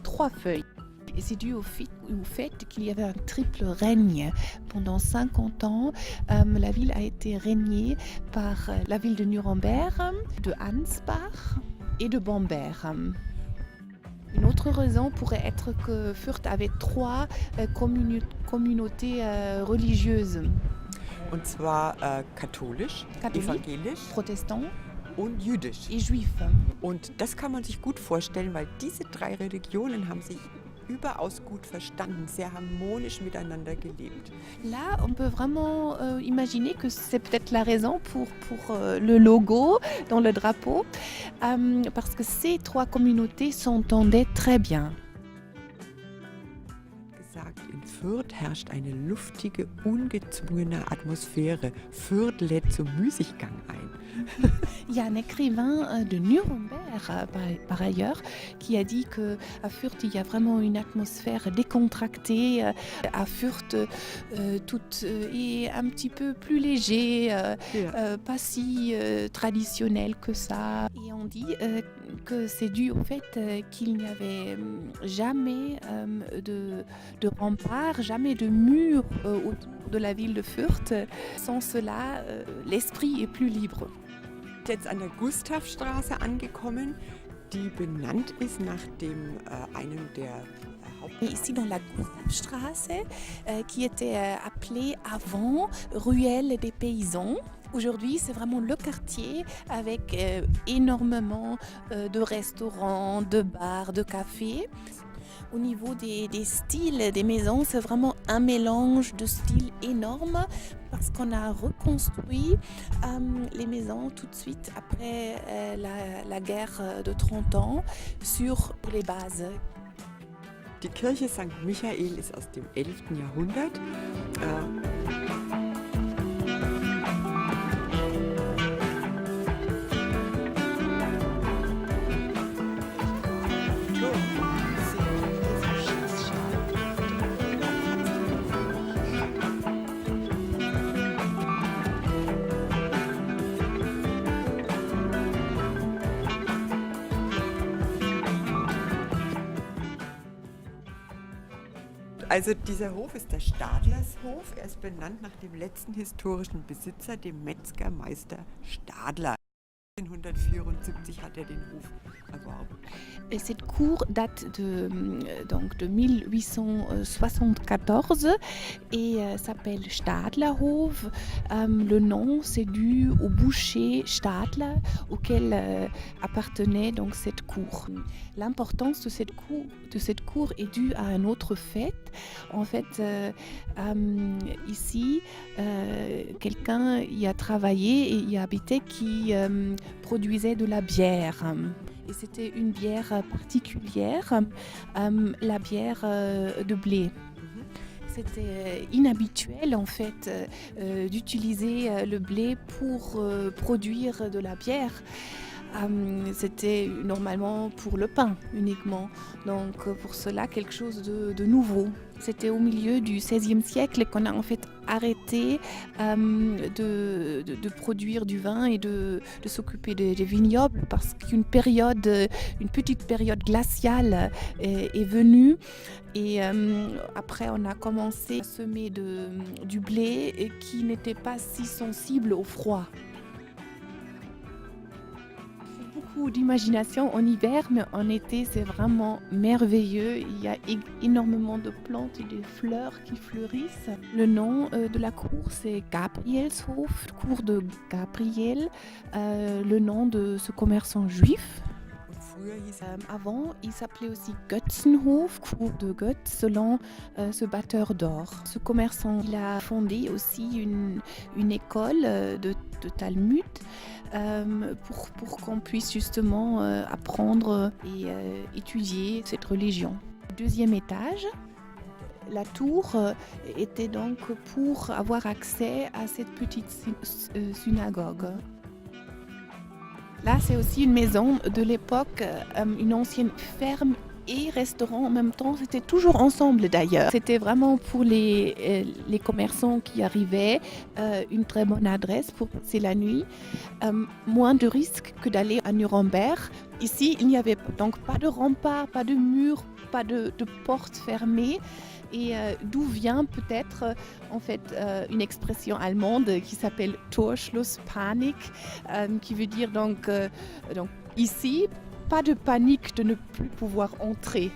Trois feuilles. Et c'est dû au fait qu'il y avait un triple règne. Pendant 50 ans, la ville a été régnée par la ville de Nuremberg, de Ansbach et de Bamberg. Une autre raison pourrait être que Fürth avait trois communautés religieuses. Und zwar katholisch, Catholique, evangelisch protestants und jüdisch. et juifs. Und das kann man sich gut vorstellen, weil diese drei Religionen haben sich überaus gut verstanden, sehr harmonisch miteinander gelebt. Là, on peut vraiment imaginer que c'est peut-être la raison pour le logo dans le drapeau, parce que ces trois communautés s'entendaient très bien. Gesagt, in Fürth herrscht eine luftige, ungezwungene Atmosphäre. Fürth lädt zum Müßiggang ein. Il y a un écrivain de Nuremberg, par ailleurs, qui a dit qu'à Fürth, il y a vraiment une atmosphère décontractée. À Fürth, tout est un petit peu plus léger, pas si traditionnel que ça. Et on dit que c'est dû au fait qu'il n'y avait jamais de remparts, jamais de murs autour de la ville de Fürth. Sans cela, l'esprit est plus libre. Jetzt an der Gustavstraße angekommen, die benannt ist nach einem der Et ici dans la Gustavstraße, qui était appelée avant Ruelle des paysans. Aujourd'hui, c'est vraiment le quartier avec énormément de restaurants, de bars, de cafés. Au niveau des styles des maisons, c'est vraiment un mélange de styles énorme parce qu'on a reconstruit les maisons tout de suite après la guerre de 30 ans sur les bases. Die Kirche St. Michael ist aus dem 11. Jahrhundert. Also dieser Hof ist der Stadlershof. Er ist benannt nach dem letzten historischen Besitzer, dem Metzgermeister Stadler. 1974 hat er den Hof erworben. Et cette cour date de 1874 et s'appelle Stadlerhof. Le nom, c'est dû au boucher Stadler auquel appartenait donc cette cour. L'importance de cette cour est due à un autre fait. En fait, ici, quelqu'un y a travaillé et y habitait qui produisait de la bière. Et c'était une bière particulière, la bière de blé. C'était inhabituel en fait d'utiliser le blé pour produire de la bière. C'était normalement pour le pain uniquement, donc pour cela quelque chose de nouveau. C'était au milieu du XVIe siècle qu'on a en fait arrêté de produire du vin et de s'occuper des vignobles parce qu'une petite période glaciale est venue et après on a commencé à semer du blé qui n'était pas si sensible au froid. Beaucoup d'imagination en hiver, mais en été c'est vraiment merveilleux. Il y a énormément de plantes et de fleurs qui fleurissent. Le nom de la cour c'est Gabrielshof, cour de Gabriel, le nom de ce commerçant juif. Früher hieß Avant, il s'appelait aussi Götzenhof, cour de Götz, selon ce batteur d'or. Ce commerçant, il a fondé aussi une école de Talmud pour qu'on puisse justement apprendre et étudier cette religion. Deuxième étage, la tour était donc pour avoir accès à cette petite synagogue. Là, c'est aussi une maison de l'époque, une ancienne ferme et restaurant en même temps. C'était toujours ensemble d'ailleurs. C'était vraiment pour les commerçants qui arrivaient, une très bonne adresse pour passer la nuit. Moins de risques que d'aller à Nuremberg. Ici, il n'y avait donc pas de rempart, pas de mur, pas de porte fermée. Et d'où vient peut-être en fait une expression allemande qui s'appelle Torschlusspanik, qui veut dire donc ici, pas de panique de ne plus pouvoir entrer.